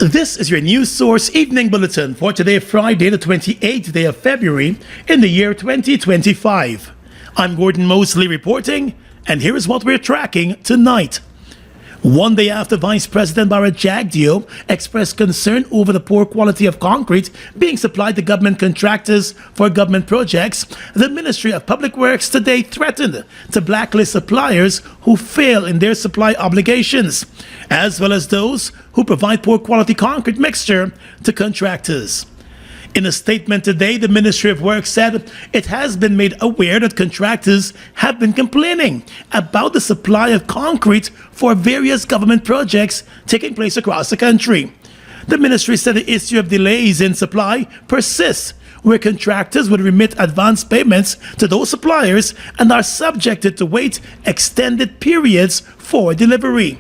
This is your news source evening bulletin for today, Friday, the 28th day of February in the year 2025. I'm Gordon Mosley reporting, and here is what we're tracking tonight. One day after Vice President Jagdeo expressed concern over the poor quality of concrete being supplied to government contractors for government projects, the Ministry of Public Works today threatened to blacklist suppliers who fail in their supply obligations, as well as those who provide poor quality concrete mixture to contractors. In a statement today, the Ministry of Works said it has been made aware that contractors have been complaining about the supply of concrete for various government projects taking place across the country. The ministry said the issue of delays in supply persists, where contractors would remit advance payments to those suppliers and are subjected to wait extended periods for delivery.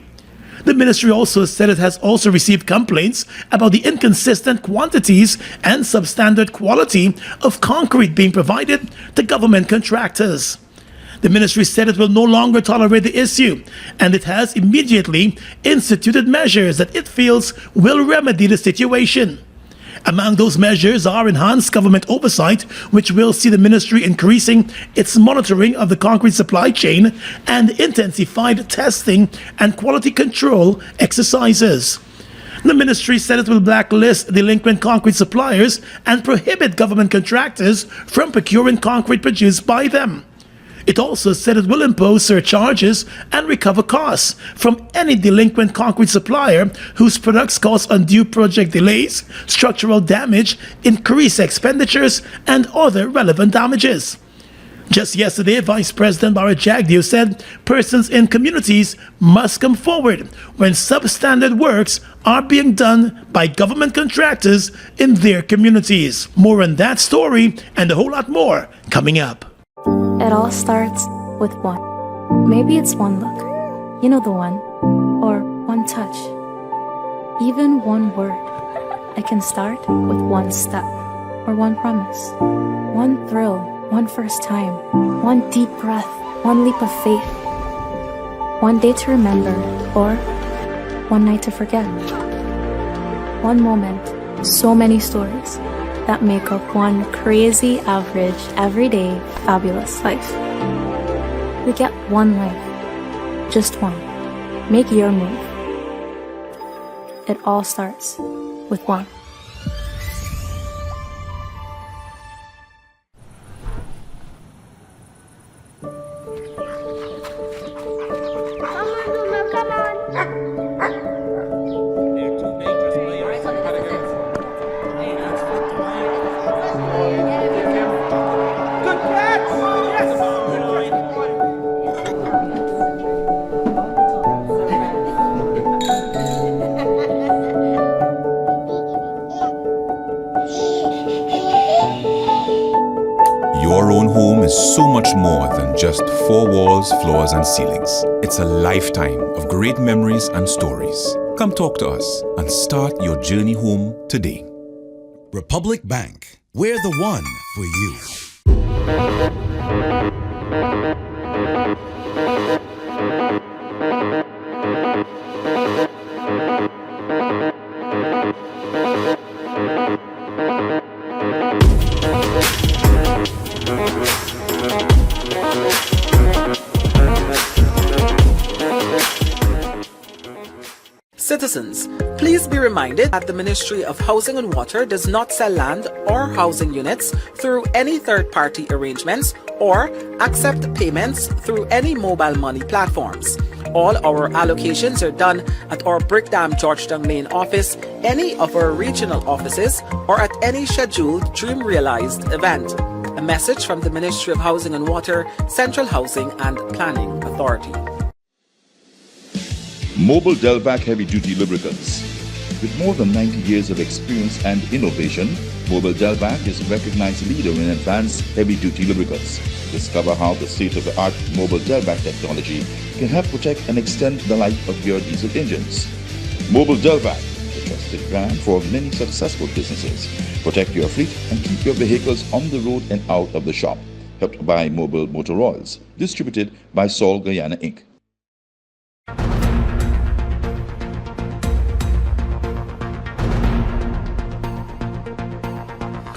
The ministry also said it has also received complaints about the inconsistent quantities and substandard quality of concrete being provided to government contractors. The ministry said it will no longer tolerate the issue, and it has immediately instituted measures that it feels will remedy the situation. Among those measures are enhanced government oversight, which will see the ministry increasing its monitoring of the concrete supply chain, and intensified testing and quality control exercises. The ministry said it will blacklist delinquent concrete suppliers and prohibit government contractors from procuring concrete produced by them. It also said it will impose surcharges and recover costs from any delinquent concrete supplier whose products cause undue project delays, structural damage, increased expenditures, and other relevant damages. Just yesterday, Vice President Jagdeo said persons in communities must come forward when substandard works are being done by government contractors in their communities. More on that story and a whole lot more coming up. It all starts with one. Maybe it's one look, you know the one, or one touch, even one word. I can start with one step, or one promise, one thrill, one first time, one deep breath, one leap of faith, one day to remember, or one night to forget. One moment, so many stories that make up one crazy, average, everyday, fabulous life. We get one life, just one. Make your move. It all starts with one. Your own home is so much more than just four walls, floors, and ceilings. It's a lifetime of great memories and stories. Come talk to us and start your journey home today. Republic Bank, we're the one for you. Citizens, please be reminded that the Ministry of Housing and Water does not sell land or housing units through any third-party arrangements or accept payments through any mobile money platforms. All our allocations are done at our Brickdam Georgetown Lane office, any of our regional offices, or at any scheduled Dream Realized event. A message from the Ministry of Housing and Water, Central Housing and Planning Authority. Mobil Delvac Heavy Duty Lubricants. With more than 90 years of experience and innovation, Mobil Delvac is a recognized leader in advanced heavy duty lubricants. Discover how the state-of-the-art Mobil Delvac technology can help protect and extend the life of your diesel engines. Mobil Delvac, the trusted brand for many successful businesses. Protect your fleet and keep your vehicles on the road and out of the shop. Helped by Mobil Motor Oils. Distributed by Sol Guyana Inc.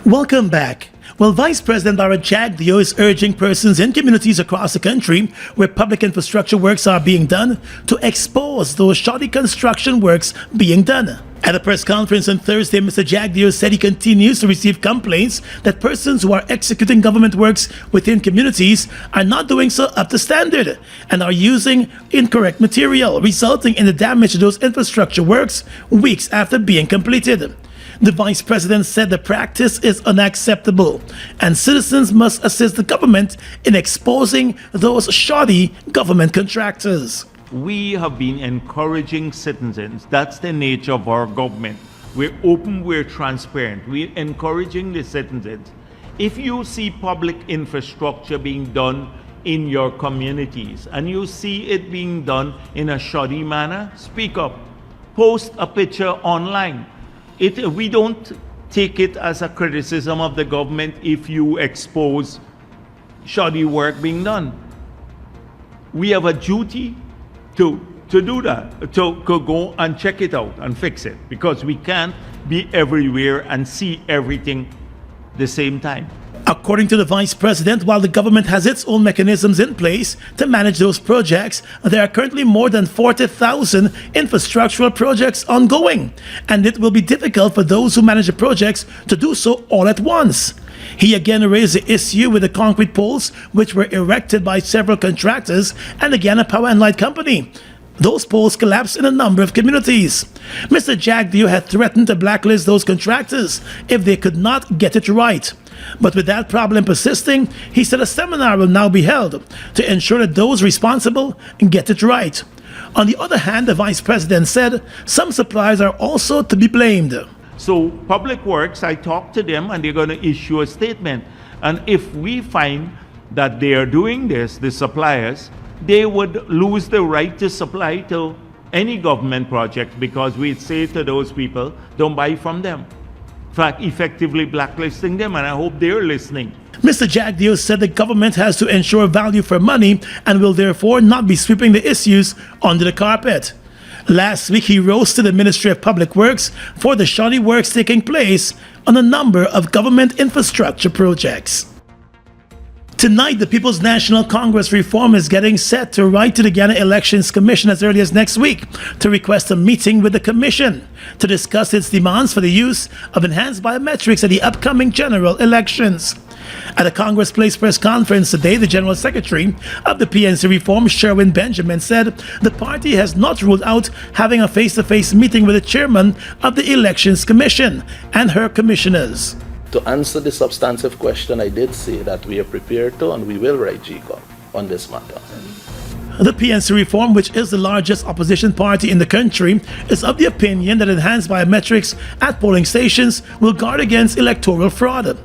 Welcome back. Well, Vice President Jagdeo is urging persons in communities across the country where public infrastructure works are being done to expose those shoddy construction works being done. At a press conference on Thursday, Mr. Jagdeo said he continues to receive complaints that persons who are executing government works within communities are not doing so up to standard and are using incorrect material, resulting in the damage to those infrastructure works weeks after being completed. The Vice President said the practice is unacceptable and citizens must assist the government in exposing those shoddy government contractors. We have been encouraging citizens. That's the nature of our government. We're open, we're transparent. We're encouraging the citizens. If you see public infrastructure being done in your communities and you see it being done in a shoddy manner, speak up. Post a picture online. We don't take it as a criticism of the government if you expose shoddy work being done. We have a duty to do that, to go and check it out and fix it, because we can't be everywhere and see everything the same time. According to the Vice President, while the government has its own mechanisms in place to manage those projects, there are currently more than 40,000 infrastructural projects ongoing, and it will be difficult for those who manage the projects to do so all at once. He again raised the issue with the concrete poles which were erected by several contractors and the Guyana Power and Light Company. Those poles collapsed in a number of communities. Mr. Jagdeo had threatened to blacklist those contractors if they could not get it right. But with that problem persisting, he said a seminar will now be held to ensure that those responsible get it right. On the other hand, the Vice President said some suppliers are also to be blamed. So Public Works, I talked to them and they're going to issue a statement. And if we find that they are doing this, the suppliers, they would lose the right to supply to any government project, because we'd say to those people, don't buy from them. In fact, effectively blacklisting them, and I hope they're listening. Mr. Jagdeo said the government has to ensure value for money and will therefore not be sweeping the issues under the carpet. Last week, he roasted the Ministry of Public Works for the shoddy works taking place on a number of government infrastructure projects. Tonight, the People's National Congress Reform is getting set to write to the Guyana Elections Commission as early as next week to request a meeting with the Commission to discuss its demands for the use of enhanced biometrics at the upcoming general elections. At a Congress Place press conference today, the General Secretary of the PNC Reform, Sherwin Benjamin, said the party has not ruled out having a face-to-face meeting with the chairman of the Elections Commission and her commissioners. To answer the substantive question, I did say that we are prepared to and we will write GECOM on this matter. The PNC Reform, which is the largest opposition party in the country, is of the opinion that enhanced biometrics at polling stations will guard against electoral fraud.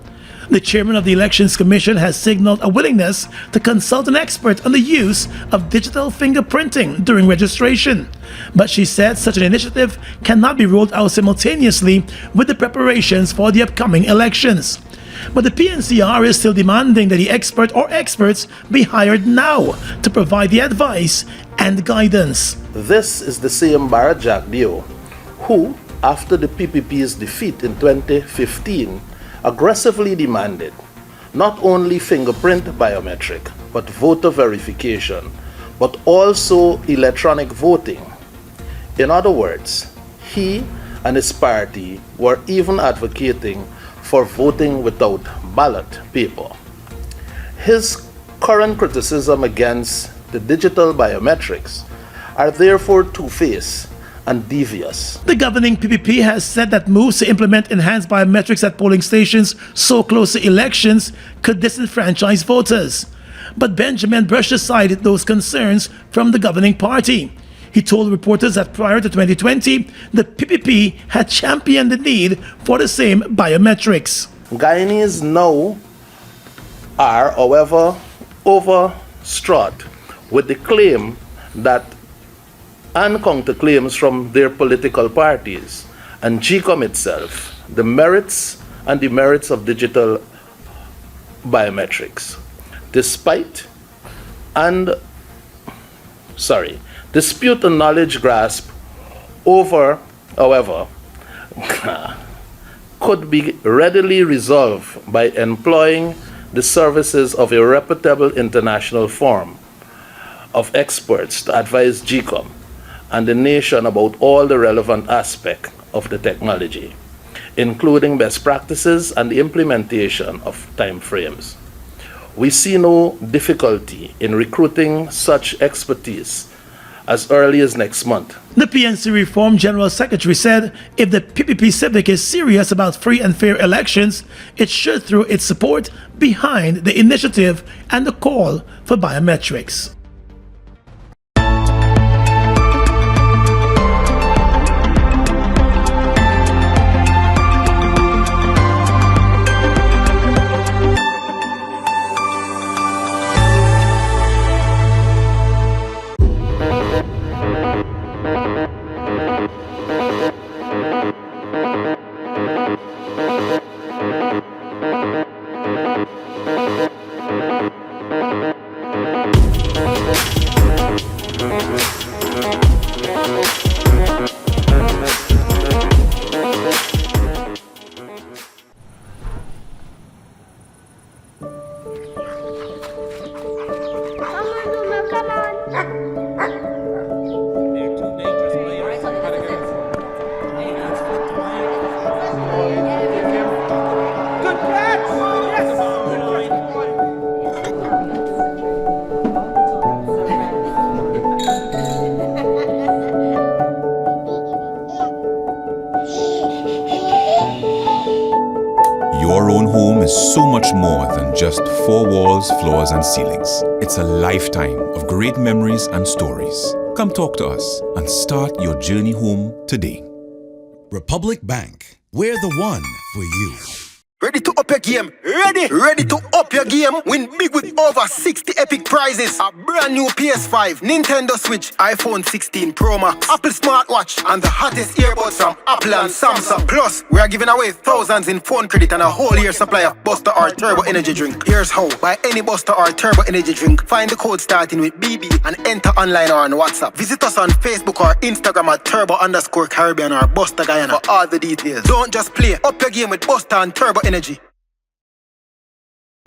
The chairman of the Elections Commission has signaled a willingness to consult an expert on the use of digital fingerprinting during registration. But she said such an initiative cannot be rolled out simultaneously with the preparations for the upcoming elections. But the PNCR is still demanding that the expert or experts be hired now to provide the advice and guidance. This is the same Jagdeo who, after the PPP's defeat in 2015, aggressively demanded not only fingerprint biometric but voter verification, but also electronic voting. In other words, he and his party were even advocating for voting without ballot paper. His current criticism against the digital biometrics are therefore two-faced and devious. The governing PPP has said that moves to implement enhanced biometrics at polling stations so close to elections could disenfranchise voters. But Benjamin brushed aside those concerns from the governing party. He told reporters that prior to 2020, the PPP had championed the need for the same biometrics. Guyanese now are, however, overstraught with the claim that and counterclaims from their political parties and GECOM itself, the merits and demerits of digital biometrics. Dispute and knowledge grasp over, however, could be readily resolve by employing the services of a reputable international firm of experts to advise GECOM and the nation about all the relevant aspects of the technology, including best practices and the implementation of timeframes. We see no difficulty in recruiting such expertise as early as next month. The PNC Reform General Secretary said if the PPP Civic is serious about free and fair elections, it should throw its support behind the initiative and the call for biometrics. Your own home is so much more than just four walls, floors, and ceilings. It's a lifetime of great memories and stories. Come talk to us and start your journey home today. Republic Bank, we're the one for you. Ready to up your game? Ready to up your game? Win big with over 60 epic prizes. A brand new PS5, Nintendo Switch, iPhone 16 Pro Max, Apple smartwatch, and the hottest earbuds from Apple and Samsung. Plus, we are giving away thousands in phone credit and a whole year supply of Buster or Turbo Energy drink. Here's how. Buy any Buster or Turbo Energy drink. Find the code starting with BB and enter online or on WhatsApp. Visit us on Facebook or Instagram at Turbo_Caribbean or Buster Guyana for all the details. Don't just play. Up your game with Buster and Turbo Energy.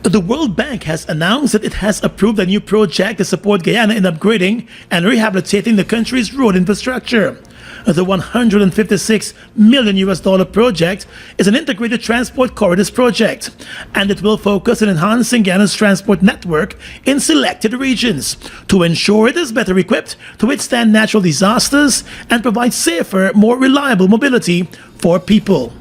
The World Bank has announced that it has approved a new project to support Guyana in upgrading and rehabilitating the country's road infrastructure. The $156 million project is an integrated transport corridors project, and it will focus on enhancing Guyana's transport network in selected regions to ensure it is better equipped to withstand natural disasters and provide safer, more reliable mobility for people.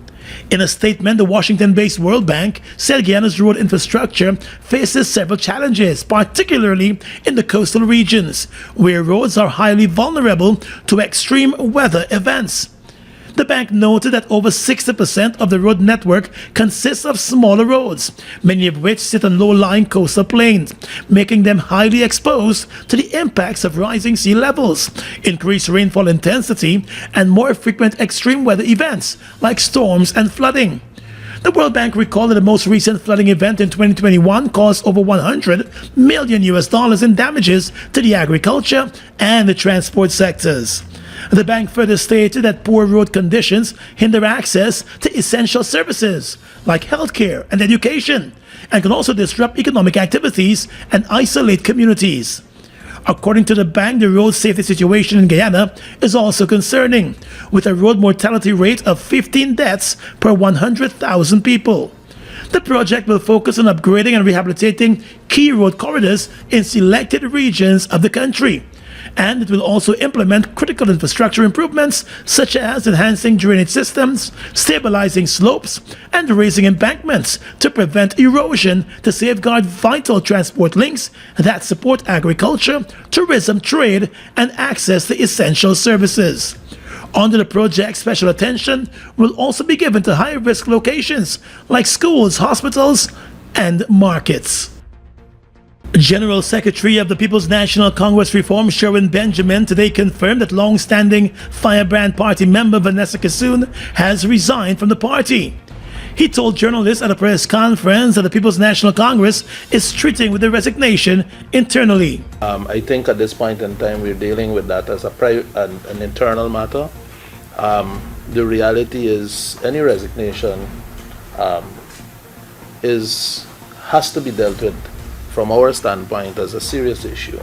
In a statement, the Washington-based World Bank said Guyana's road infrastructure faces several challenges, particularly in the coastal regions, where roads are highly vulnerable to extreme weather events. The bank noted that over 60% of the road network consists of smaller roads, many of which sit on low-lying coastal plains, making them highly exposed to the impacts of rising sea levels, increased rainfall intensity, and more frequent extreme weather events like storms and flooding. The World Bank recalled that the most recent flooding event in 2021 caused over $100 million in damages to the agriculture and the transport sectors. The bank further stated that poor road conditions hinder access to essential services like healthcare and education, and can also disrupt economic activities and isolate communities. According to the bank, the road safety situation in Guyana is also concerning, with a road mortality rate of 15 deaths per 100,000 people. The project will focus on upgrading and rehabilitating key road corridors in selected regions of the country, and it will also implement critical infrastructure improvements such as enhancing drainage systems, stabilizing slopes, and raising embankments to prevent erosion to safeguard vital transport links that support agriculture, tourism, trade, and access to essential services. Under the project, special attention will also be given to high-risk locations like schools, hospitals, and markets. General Secretary of the People's National Congress Reform Sherwin Benjamin today confirmed that long-standing Firebrand Party member Vanessa Kassoon has resigned from the party. He told journalists at a press conference that the People's National Congress is treating with the resignation internally. I think at this point in time we're dealing with that as an internal matter. The reality is any resignation has to be dealt with from our standpoint as a serious issue.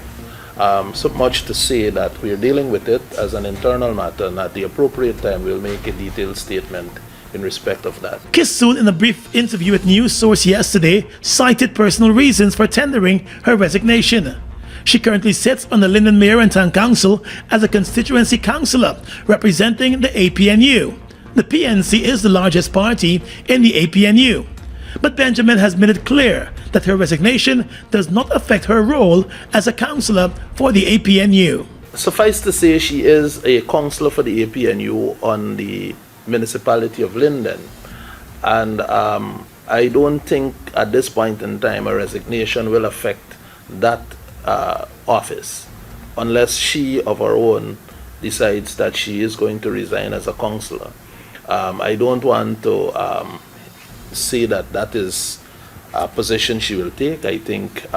So much to say that we're dealing with it as an internal matter, and at the appropriate time we'll make a detailed statement in respect of that. Kissoon, in a brief interview with News Source yesterday, cited personal reasons for tendering her resignation. She currently sits on the Linden Mayor and Town Council as a constituency councillor representing the APNU. The PNC is the largest party in the APNU. But Benjamin has made it clear that her resignation does not affect her role as a councillor for the APNU. Suffice to say, she is a councillor for the APNU on the municipality of Linden, and I don't think at this point in time a resignation will affect that office unless she of her own decides that she is going to resign as a councillor. I don't want to say that that is a position she will take. I think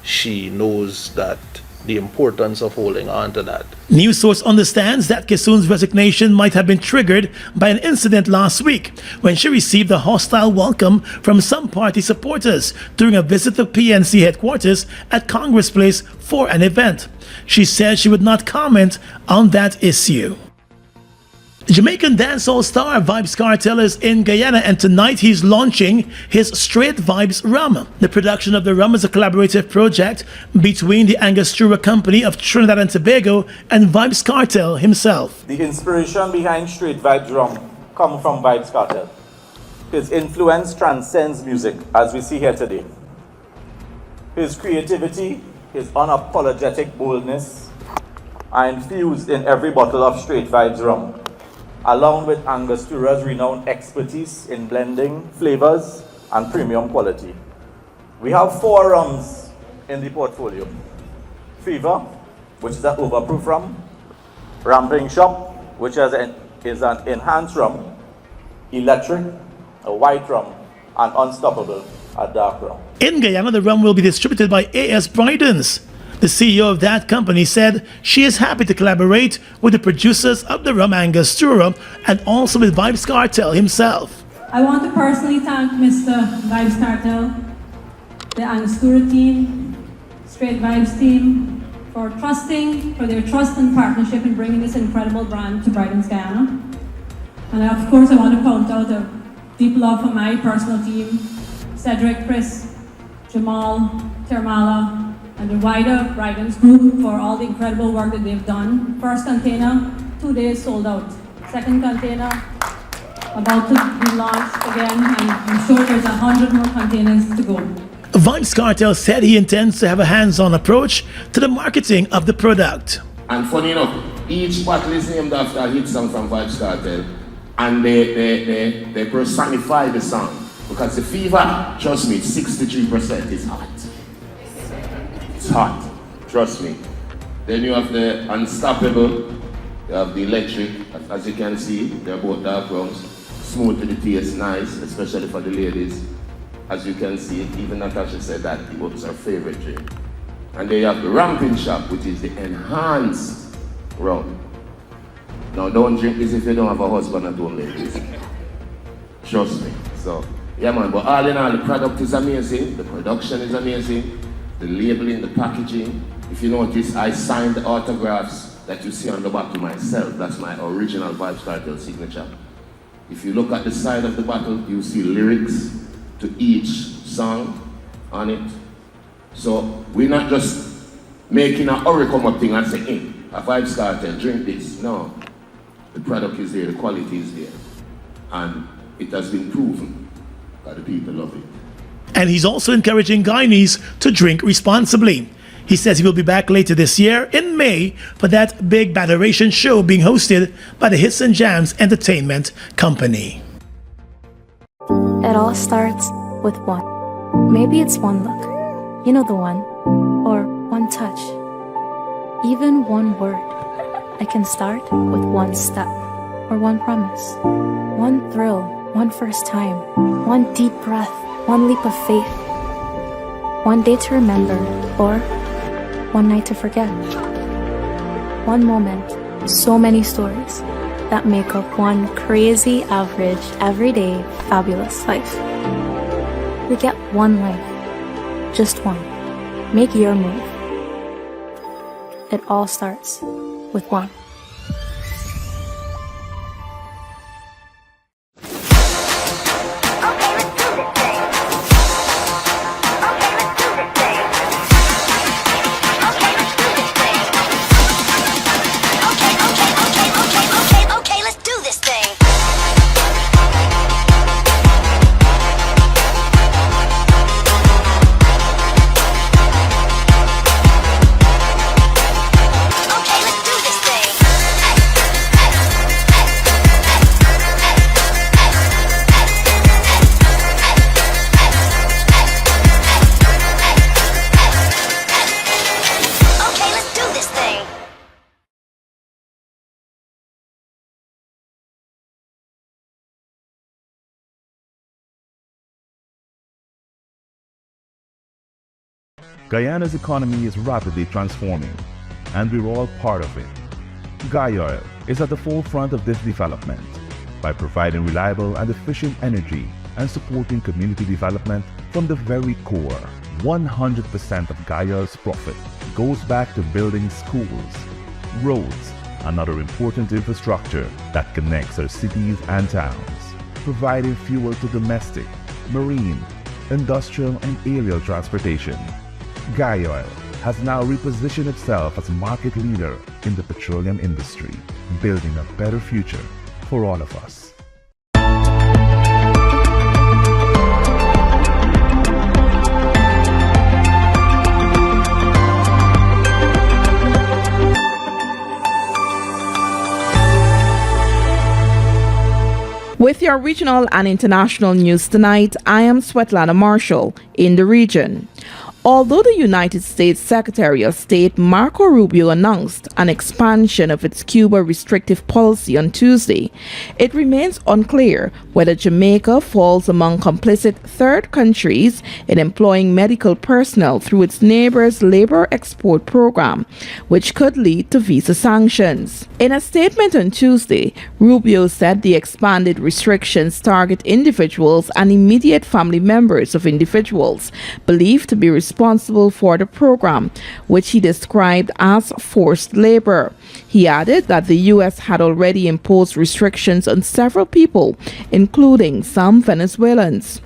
she knows that the importance of holding on to that. News Source understands that Kissoon's resignation might have been triggered by an incident last week when she received a hostile welcome from some party supporters during a visit to PNC headquarters at Congress Place for an event. She said she would not comment on that issue. Jamaican dancehall star Vybz Kartel is in Guyana, and tonight he's launching his Straight Vibes Rum. The production of the rum is a collaborative project between the Angostura Company of Trinidad and Tobago and Vybz Kartel himself. The inspiration behind Straight Vibes Rum comes from Vybz Kartel. His influence transcends music, as we see here today. His creativity, his unapologetic boldness are infused in every bottle of Straight Vibes Rum, along with Angostura's renowned expertise in blending flavors and premium quality. We have 4 rums in the portfolio. Fever, which is an overproof rum. Ramping Shop, which is an enhanced rum. Electric, a white rum. And Unstoppable, a dark rum. In Guyana, the rum will be distributed by A.S. Brydens. The CEO of that company said she is happy to collaborate with the producers of the rum Angostura and also with Vybz Kartel himself. I want to personally thank Mr. Vybz Kartel, the Angostura team, Straight Vibes team, for their trust and partnership in bringing this incredible brand to Brydens, Guyana. And of course, I want to point out a deep love for my personal team, Cedric, Chris, Jamal, Termala, and the wider Brydens group for all the incredible work that they've done. First container, 2 days sold out. Second container, about to be launched again, and I'm sure there's 100 more containers to go. Vybz Kartel said he intends to have a hands-on approach to the marketing of the product. And funny enough, each bottle is named after a hit song from Vybz Kartel, and they personify the song. Because the fever, trust me, 63% is hot. It's hot, trust me. Then you have the Unstoppable, you have the Electric, as you can see, they're both dark rums. Smooth to the taste, nice, especially for the ladies. As you can see, even Natasha said that it was her favorite drink. And then you have the Ramping Shop, which is the enhanced rum. Now don't drink this if you don't have a husband at home, ladies. Trust me. So, yeah man, but all in all, the product is amazing, the production is amazing, the labeling, the packaging. If you notice, I signed the autographs that you see on the bottle myself. That's my original Vybz Kartel signature. If you look at the side of the bottle, you see lyrics to each song on it. So we're not just making a hurry come up thing and say, hey, a Vybz Kartel, drink this. No, the product is there, the quality is there. And it has been proven that the people love it. And he's also encouraging Guyanese to drink responsibly. He says he will be back later this year in May for that big Baderation show being hosted by the Hits and Jams Entertainment Company. It all starts with one. Maybe it's one look. You know the one. Or one touch. Even one word. I can start with one step. Or one promise. One thrill. One first time. One deep breath. One leap of faith. One day to remember. Or one night to forget. One moment. So many stories. that make up one crazy, average, everyday, fabulous life. We get one life. Just one. Make your move. It all starts with one. Guyana's economy is rapidly transforming, and we're all part of it. Guyana is at the forefront of this development by providing reliable and efficient energy and supporting community development from the very core. 100% of Guyana's profit goes back to building schools, roads, and other important infrastructure that connects our cities and towns, providing fuel to domestic, marine, industrial, and aerial transportation. Guyana has now repositioned itself as a market leader in the petroleum industry, building a better future for all of us. With your regional and international news tonight, I am Svetlana Marshall in the region. Although the United States Secretary of State Marco Rubio announced an expansion of its Cuba restrictive policy on Tuesday, it remains unclear whether Jamaica falls among complicit third countries in employing medical personnel through its neighbor's labor export program, which could lead to visa sanctions. In a statement on Tuesday, Rubio said the expanded restrictions target individuals and immediate family members of individuals believed to be responsible for the program, which he described as forced labor. He added that the U.S. had already imposed restrictions on several people, including some Venezuelans.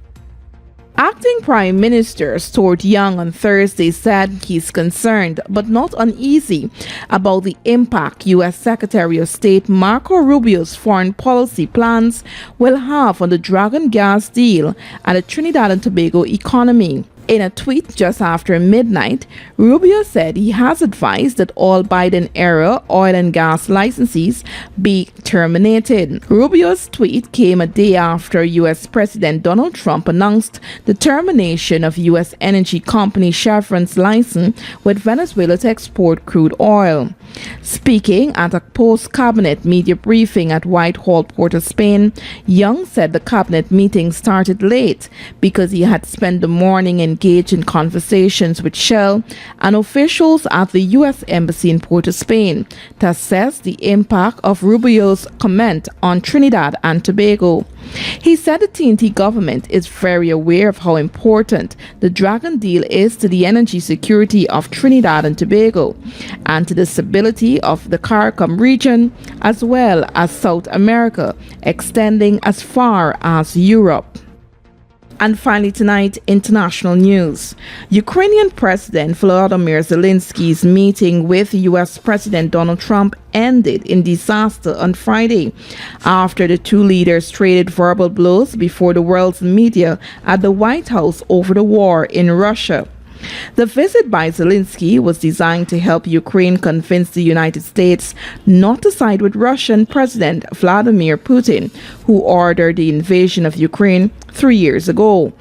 Acting Prime Minister Stuart Young on Thursday said he's concerned but not uneasy about the impact U.S. Secretary of State Marco Rubio's foreign policy plans will have on the Dragon gas deal and the Trinidad and Tobago economy. In a tweet just after midnight, Rubio said he has advised that all Biden-era oil and gas licenses be terminated. Rubio's tweet came a day after U.S. President Donald Trump announced the termination of U.S. energy company Chevron's license with Venezuela to export crude oil. Speaking at a post-cabinet media briefing at Whitehall, Port of Spain, Young said the cabinet meeting started late because he had spent the morning engaged in conversations with Shell and officials at the U.S. Embassy in Port of Spain to assess the impact of Rubio's comment on Trinidad and Tobago. He said the TNT government is very aware of how important the Dragon deal is to the energy security of Trinidad and Tobago and to the stability of the CARICOM region as well as South America, extending as far as Europe. And finally tonight, international news. Ukrainian President Volodymyr Zelensky's meeting with U.S. President Donald Trump ended in disaster on Friday after the two leaders traded verbal blows before the world's media at the White House over the war in Russia. The visit by Zelensky was designed to help Ukraine convince the United States not to side with Russian President Vladimir Putin, who ordered the invasion of Ukraine 3 years ago.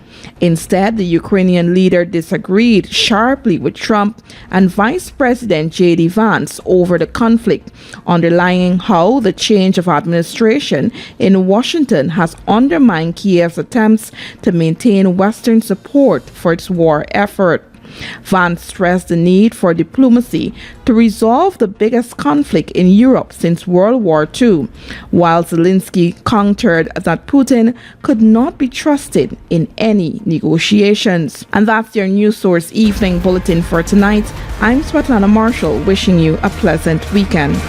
Instead, the Ukrainian leader disagreed sharply with Trump and Vice President J.D. Vance over the conflict, underlying how the change of administration in Washington has undermined Kiev's attempts to maintain Western support for its war effort. Vance stressed the need for diplomacy to resolve the biggest conflict in Europe since World War II, while Zelensky countered that Putin could not be trusted in any negotiations. And that's your News Source Evening Bulletin for tonight. I'm Svetlana Marshall, wishing you a pleasant weekend.